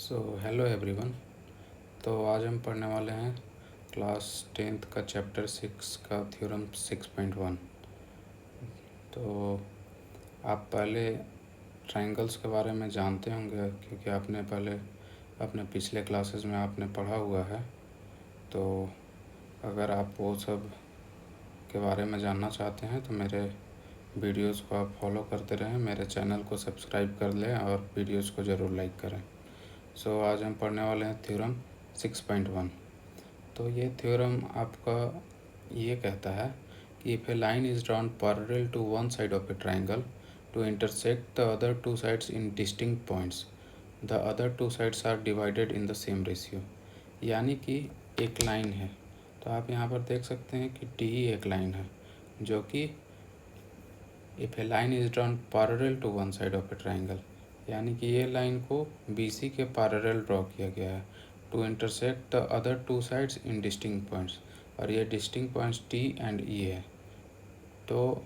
Hello everyone. तो आज हम पढ़ने वाले हैं क्लास 10th का चैप्टर 6 का थ्योरम 6.1। तो आप पहले ट्रायंगल्स के बारे में जानते होंगे क्योंकि आपने पहले अपने पिछले क्लासेस में आपने पढ़ा हुआ है। तो अगर आप वो सब के बारे में जानना चाहते हैं तो मेरे वीडियोस को आप फॉलो करते रहें, मेरे चैनल को सब्सक्राइब कर लें और वीडियोस को ज़रूर लाइक करें। आज हम पढ़ने वाले हैं थ्योरम 6.1। तो ये थ्योरम आपका ये कहता है कि if a line is drawn parallel to one side of a triangle to intersect the other two sides in distinct points, the other two sides are divided in the same ratio. यानी कि एक line है, तो आप यहाँ पर देख सकते हैं कि डी एक लाइन है जो कि if a line is drawn parallel to one side of a triangle, यानी कि ये लाइन को BC के पैरेलल ड्रॉ किया गया है to intersect the other two sides in distinct points, और ये distinct points T and E है। तो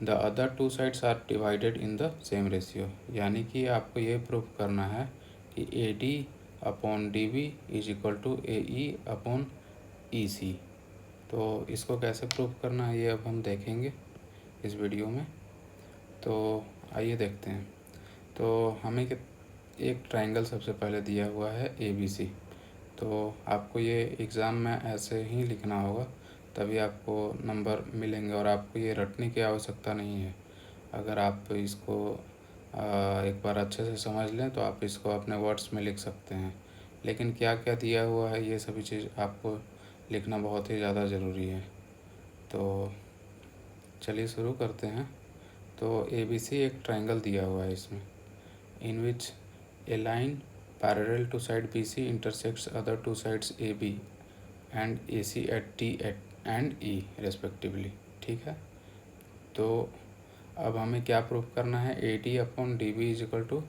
the other two sides are divided in the same ratio, यानी कि आपको ये प्रूव करना है कि AD upon DB is equal to AE upon EC। तो इसको कैसे प्रूव करना है ये अब हम देखेंगे इस वीडियो में। तो आइए देखते हैं। तो हमें एक ट्रायंगल सबसे पहले दिया हुआ है ABC। तो आपको ये एग्ज़ाम में ऐसे ही लिखना होगा, तभी आपको नंबर मिलेंगे और आपको ये रटने की आवश्यकता नहीं है। अगर आप इसको एक बार अच्छे से समझ लें तो आप इसको अपने वर्ड्स में लिख सकते हैं, लेकिन क्या क्या दिया हुआ है ये सभी चीज़ आपको लिखना बहुत ही ज़्यादा ज़रूरी है। तो चलिए शुरू करते हैं। तो ABC एक ट्रायंगल दिया हुआ है इसमें, in which a line parallel to side BC intersects other two sides AB and AC at T and E respectively. ठीक है, तो अब हमें क्या प्रूव करना है, AD upon DB is equal to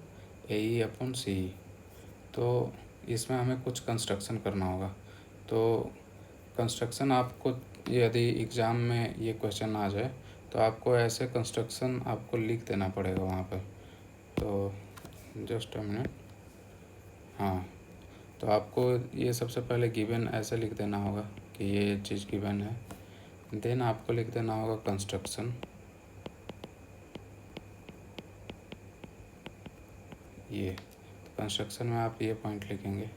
AE upon CE। तो इसमें हमें कुछ कंस्ट्रक्शन करना होगा। तो कंस्ट्रक्शन आपको यदि एग्ज़ाम में ये क्वेश्चन आ जाए तो आपको ऐसे कंस्ट्रक्शन आपको लिख देना पड़ेगा वहाँ पर। तो जस्ट अ मिनट। हाँ, तो आपको ये सबसे पहले गिवन ऐसे लिख देना होगा कि ये चीज़ गिवन है, देन आपको लिख देना होगा कंस्ट्रक्शन। ये कंस्ट्रक्शन में आप ये पॉइंट लिखेंगे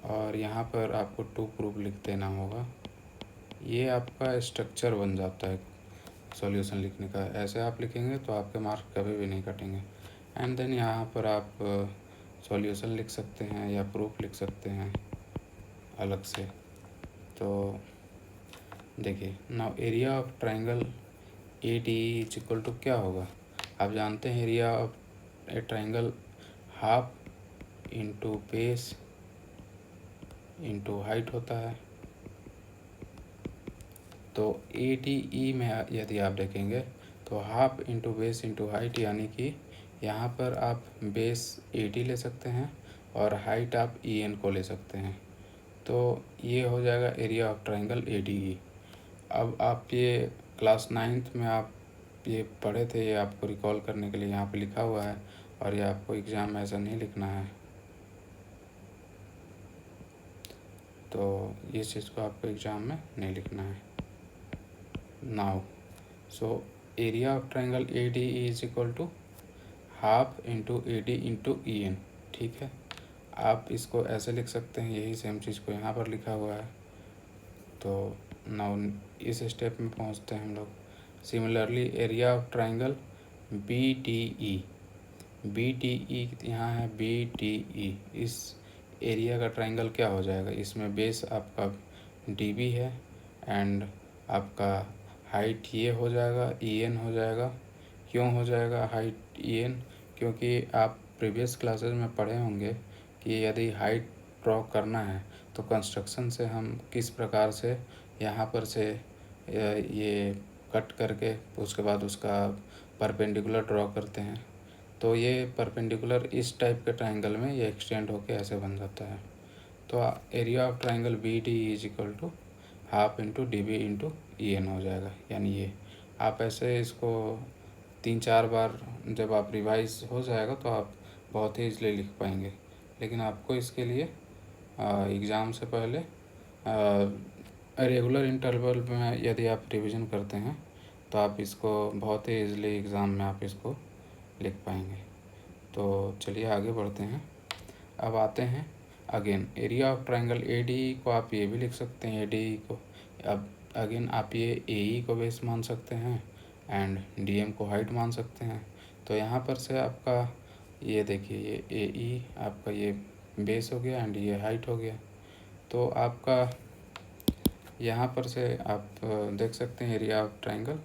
और यहाँ पर आपको टू प्रूफ लिख देना होगा। ये आपका स्ट्रक्चर बन जाता है सॉल्यूशन लिखने का। ऐसे आप लिखेंगे तो आपके मार्क कभी भी नहीं कटेंगे। एंड देन यहाँ पर आप सॉल्यूशन लिख सकते हैं या प्रूफ लिख सकते हैं अलग से। तो देखिए, now area of triangle ADE is equal to क्या होगा, आप जानते हैं area of a triangle half into base into height होता है। तो ADE में यदि आप देखेंगे तो half into base into height, यानी कि यहाँ पर आप बेस AD ले सकते हैं और हाइट आप EN को ले सकते हैं। तो ये हो जाएगा एरिया ऑफ ट्राइंगल ADE। अब आप ये क्लास 9th में आप ये पढ़े थे, ये आपको रिकॉल करने के लिए यहाँ पे लिखा हुआ है, और ये आपको एग्ज़ाम में ऐसा नहीं लिखना है। तो ये चीज़ को आपको एग्ज़ाम में नहीं लिखना है। Now so area of triangle ADE is equal to half into AD into EN। ठीक है, आप इसको ऐसे लिख सकते हैं, यही सेम चीज़ को यहाँ पर लिखा हुआ है। तो नाउ इस स्टेप में पहुँचते हैं हम लोग। Similarly area of triangle BDE, यहाँ है BDE। इस एरिया का ट्राइंगल क्या हो जाएगा, इसमें बेस आपका DB है एंड आपका हाइट ये हो जाएगा EN हो जाएगा। क्यों हो जाएगा हाइट EN, क्योंकि आप प्रीवियस क्लासेस में पढ़े होंगे कि यदि हाइट ड्रॉ करना है तो कंस्ट्रक्शन से हम किस प्रकार से यहाँ पर से ये कट करके उसके बाद उसका परपेंडिकुलर ड्रॉ करते हैं। तो ये परपेंडिकुलर इस टाइप के ट्राइंगल में ये एक्सटेंड होके ऐसे बन जाता है। तो area of triangle BD is equal to half into DB into EN हो जाएगा। यानी ये आप ऐसे इसको 3-4 बार जब आप रिवाइज हो जाएगा तो आप बहुत ही ईज़िली लिख पाएंगे। लेकिन आपको इसके लिए एग्ज़ाम से पहले रेगुलर इंटरवल में यदि आप रिवीजन करते हैं तो आप इसको बहुत ही ईज़िली एग्ज़ाम में आप इसको लिख पाएंगे। तो चलिए आगे बढ़ते हैं। अब आते हैं again area of triangle A D को आप ये भी लिख सकते हैं, ए डी को अब अगेन आप ये ए ई को बेस मान सकते हैं एंड डी एम को हाइट मान सकते हैं। तो यहाँ पर से आपका ये देखिए ये ए ई आपका ये बेस हो गया एंड ये हाइट हो गया। तो आपका यहाँ पर से आप देख सकते हैं area of triangle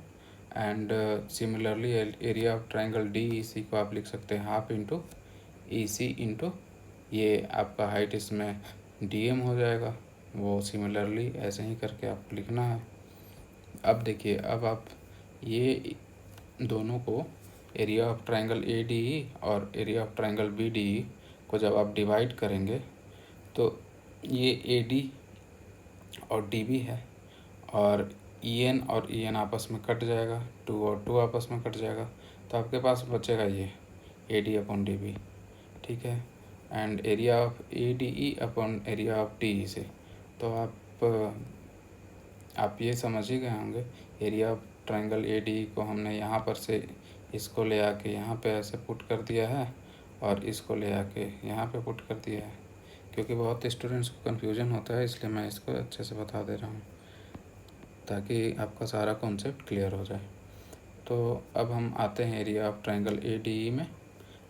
and similarly area of triangle D E C को आप लिख सकते हैं half into E C into ये आपका हाइट, इसमें डी एम हो जाएगा। वो सिमिलरली ऐसे ही करके आपको लिखना है। अब देखिए अब आप ये दोनों को area of triangle A D E और area of triangle B D E को जब आप डिवाइड करेंगे तो ये ए डी और डी बी है और ई एन और ई एन आपस में कट जाएगा, 2 और 2 आपस में कट जाएगा। तो आपके पास बचेगा ये A D upon D B, ठीक है, and area of A D E upon area of D E से। तो आप ये समझ ही गए होंगे area of triangle A D E को हमने यहाँ पर से इसको ले आके यहाँ पे ऐसे पुट कर दिया है और इसको ले आके यहाँ पे पुट कर दिया है, क्योंकि बहुत स्टूडेंट्स को कन्फ्यूजन होता है, इसलिए मैं इसको अच्छे से बता दे रहा हूँ ताकि आपका सारा कॉन्सेप्ट क्लियर हो जाए। तो अब हम आते हैं area of triangle A D E में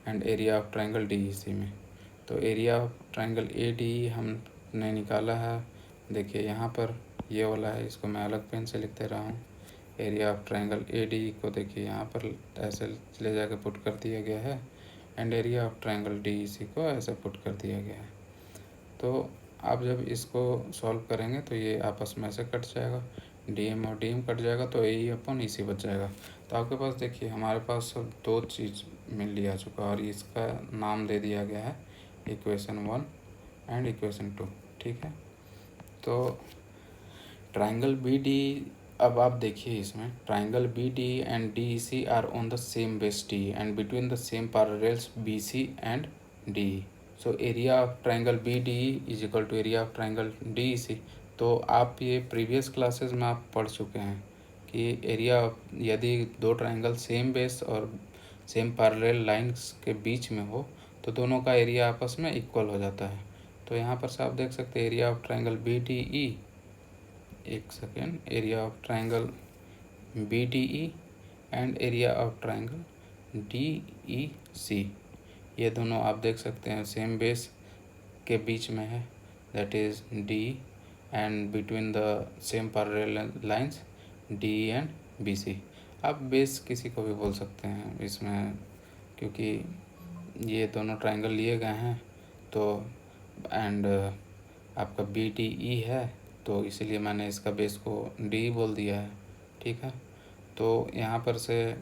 and area of triangle D E C में। तो area of triangle A D E हमने निकाला है, देखिए यहाँ पर ये वाला है, इसको मैं अलग पेन से लिख दे रहा हूँ। Area of triangle A D E को देखिए यहाँ पर ऐसे ले जाकर पुट कर दिया गया है and area of triangle D E C को ऐसे पुट कर दिया गया है। तो आप जब इसको सॉल्व करेंगे तो ये आपस में ऐसे कट जाएगा, डी एम और डी एम कट जाएगा, तो ए ई अपॉन ई सी बच जाएगा। तो आपके पास देखिए हमारे पास सब 2 चीज़ मिल लिया चुका और इसका नाम दे दिया गया है इक्वेशन 1 एंड इक्वेशन 2, ठीक है। तो ट्रायंगल बी डी, अब आप देखिए इसमें triangle B D and D E C are on the same base T and between the same parallels B C and D E. So area of triangle B D E is equal to area of triangle D E C. तो आप ये previous classes में आप पढ़ चुके हैं कि area यदि 2 ट्रायंगल सेम बेस और सेम पैरेलल लाइंस के बीच में हो तो दोनों का एरिया आपस में इक्वल हो जाता है। तो यहाँ पर से आप देख सकते हैं area of triangle B D E, एक second, area of triangle B D E and area of triangle D E C, ये दोनों आप देख सकते हैं सेम बेस के बीच में है, that is D and between the same parallel lines D and B C. आप बेस किसी को भी बोल सकते हैं इसमें, क्योंकि ये दोनों ट्रायंगल लिए गए हैं तो एंड आपका बी डी ई है तो इसीलिए मैंने इसका बेस को डी बोल दिया है, ठीक है। तो यहाँ पर से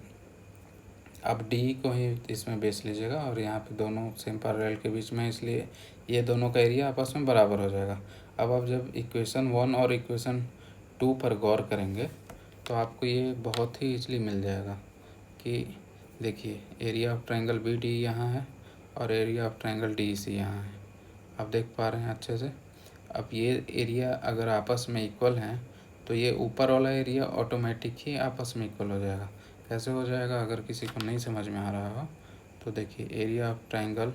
आप डी को ही इसमें बेस लीजिएगा और यहाँ पे दोनों सेम पैरेलल के बीच में, इसलिए ये दोनों का एरिया आपस में बराबर हो जाएगा। अब आप जब इक्वेशन 1 और इक्वेशन 2 पर गौर करेंगे तो आपको ये बहुत ही ईजिली मिल जाएगा कि देखिए area of triangle B D यहाँ है और area of triangle D C यहाँ है, आप देख पा रहे हैं अच्छे से। अब ये एरिया अगर आपस में इक्वल हैं तो ये ऊपर वाला एरिया ऑटोमेटिक ही आपस में इक्वल हो जाएगा। कैसे हो जाएगा, अगर किसी को नहीं समझ में आ रहा हो तो देखिए area of triangle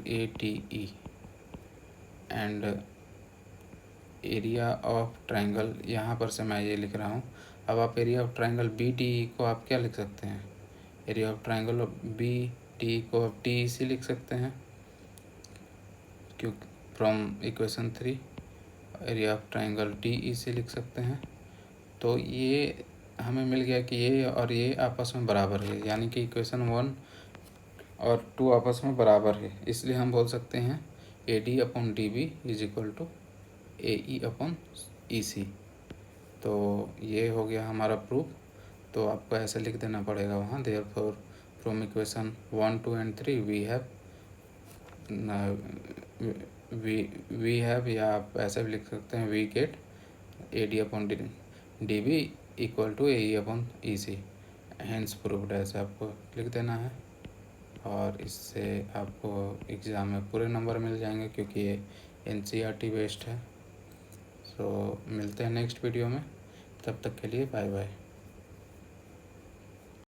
A T E and area of triangle, यहाँ पर से मैं ये लिख रहा हूँ। अब आप area of triangle B T E को आप क्या लिख सकते हैं, area of triangle B T को आप टी ई सी लिख सकते हैं, क्योंकि from equation 3 area of triangle D E C लिख सकते हैं। तो ये हमें मिल गया कि ये और ये आपस में बराबर है, यानी कि इक्वेशन 1 और 2 आपस में बराबर है, इसलिए हम बोल सकते हैं A D upon D B is equal to A E upon E C. तो ये हो गया हमारा प्रूफ। तो आपको ऐसे लिख देना पड़ेगा वहाँ, therefore from equation 1, 2 and 3 we have, या आप ऐसे भी लिख सकते हैं we get A D upon D B equal to A E upon E C, hence proved, ऐसे आपको लिख देना है। और इससे आपको एग्ज़ाम में पूरे नंबर मिल जाएंगे क्योंकि ये NCERT बेस्ड है। सो मिलते हैं नेक्स्ट वीडियो में, तब तक के लिए बाय बाय।